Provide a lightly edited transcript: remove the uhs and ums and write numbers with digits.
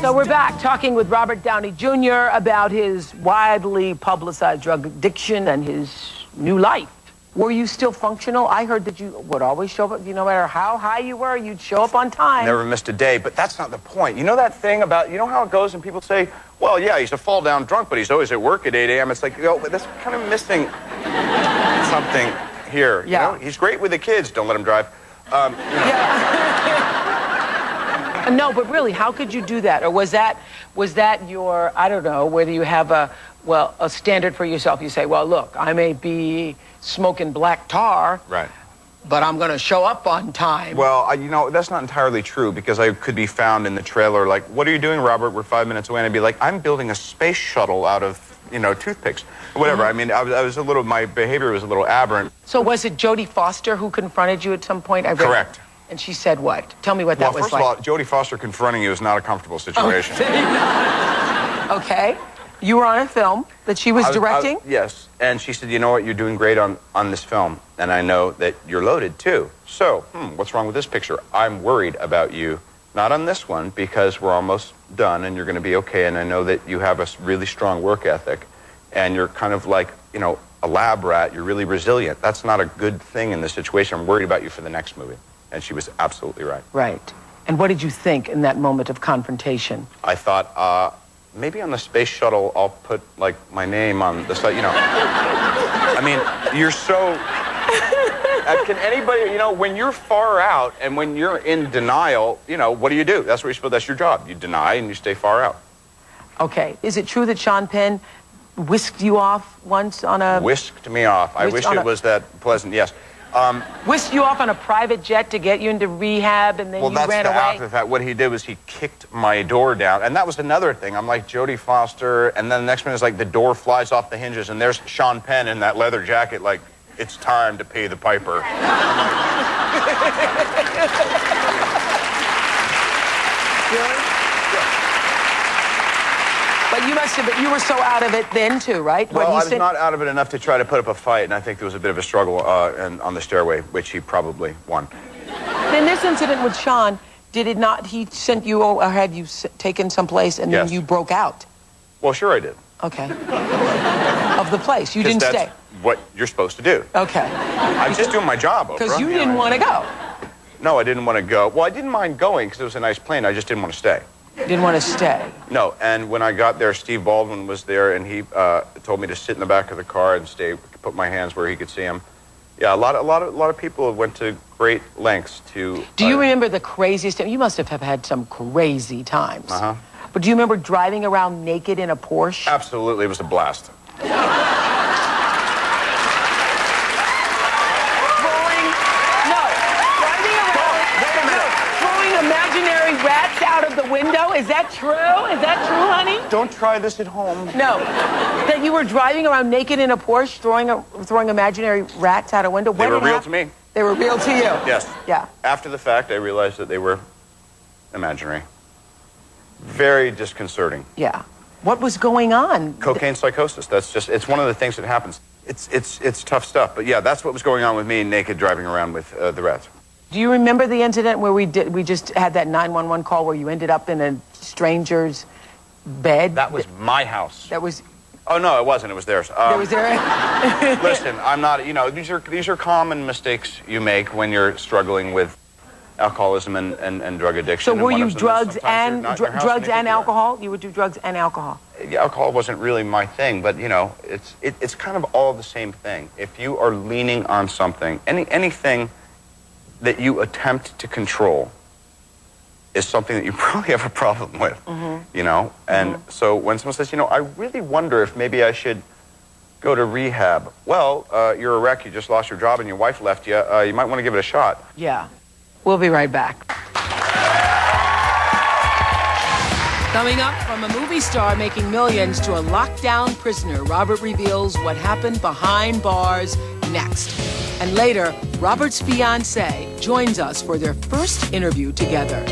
So we're back talking with Robert Downey Jr. about his widely publicized drug addiction and his new life. Were you still functional? I heard that you would always show up, no matter how high you were, you'd show up on time. Never missed a day, but that's not the point. You know that thing about, you know how it goes and people say, well, yeah, he's a fall-down drunk, but he's always at work at 8 a.m. It's like, but that's kind of missing something here. Yeah. You know? He's great with the kids. Don't let him drive. Yeah. No, but really, how could you do that? Or was that your, I don't know, whether you have a standard for yourself. You say, well, look, I may be smoking black tar, right, but I'm going to show up on time. Well, that's not entirely true, because I could be found in the trailer like, what are you doing, Robert? We're 5 minutes away. And I'd be like, I'm building a space shuttle out of, toothpicks. Whatever. I mean, my behavior was a little aberrant. So was it Jodie Foster who confronted you at some point? Correct. And she said what? Tell me what that was like. Well, first of all, Jodie Foster confronting you is not a comfortable situation. Okay. You were on a film that she was directing? Yes. And she said, you know what, you're doing great on this film, and I know that you're loaded, too. So, what's wrong with this picture? I'm worried about you. Not on this one, because we're almost done, and you're going to be okay, and I know that you have a really strong work ethic, and you're kind of like, a lab rat. You're really resilient. That's not a good thing in this situation. I'm worried about you for the next movie. And she was absolutely right. Right. And what did you think in that moment of confrontation? I thought, maybe on the space shuttle, I'll put, like, my name on the site, I mean, you're so... can anybody, when you're far out and when you're in denial, what do you do? That's what you're supposed, that's your job. You deny and you stay far out. Okay. Is it true that Sean Penn whisked you off once on a... Whisked me off. I wish it was that pleasant, yes. Whisked you off on a private jet to get you into rehab, and then you ran away? Well, that's the after fact. What he did was he kicked my door down, and that was another thing. I'm like Jodie Foster, and then the next minute is like the door flies off the hinges, and there's Sean Penn in that leather jacket, like, it's time to pay the piper. Really? But you were so out of it then, too, right? Well, I was not out of it enough to try to put up a fight, and I think there was a bit of a struggle on the stairway, which he probably won. In this incident with Sean, did it not, he sent you, or had you taken someplace, and then you broke out? Well, sure I did. Okay. Of the place. You didn't stay. What you're supposed to do. Okay. I'm just doing my job, Oprah. Because you didn't want to go. No, I didn't want to go. Well, I didn't mind going because it was a nice plane. I just didn't want to stay. Didn't want to stay. No, and when I got there, Steve Baldwin was there, and he told me to sit in the back of the car and stay, put my hands where he could see him. Yeah, a lot of people went to great lengths to... Do you remember the craziest time? You must have had some crazy times. Uh-huh. But do you remember driving around naked in a Porsche? Absolutely, it was a blast. Rats out of the window? Is that true? Is that true, honey? Don't try this at home. No. That you were driving around naked in a Porsche, throwing imaginary rats out a window? They were real to me. They were real to you? Yes. Yeah. After the fact, I realized that they were imaginary. Very disconcerting. Yeah. What was going on? Cocaine psychosis. That's just, it's one of the things that happens. It's tough stuff. But yeah, that's what was going on with me naked driving around with the rats. Do you remember the incident where we just had that 911 call where you ended up in a stranger's bed? That was my house. That was... Oh, no, it wasn't. It was theirs. It was there? Listen, I'm not, these are common mistakes you make when you're struggling with alcoholism and drug addiction. So were you drugs and alcohol? You would do drugs and alcohol? Yeah, alcohol wasn't really my thing, but, it's kind of all the same thing. If you are leaning on something, anything that you attempt to control is something that you probably have a problem with, And so when someone says, I really wonder if maybe I should go to rehab. Well, you're a wreck, you just lost your job and your wife left you. You might want to give it a shot. Yeah. We'll be right back. Coming up, from a movie star making millions to a lockdown prisoner, Robert reveals what happened behind bars next. And later, Robert's fiancée joins us for their first interview together.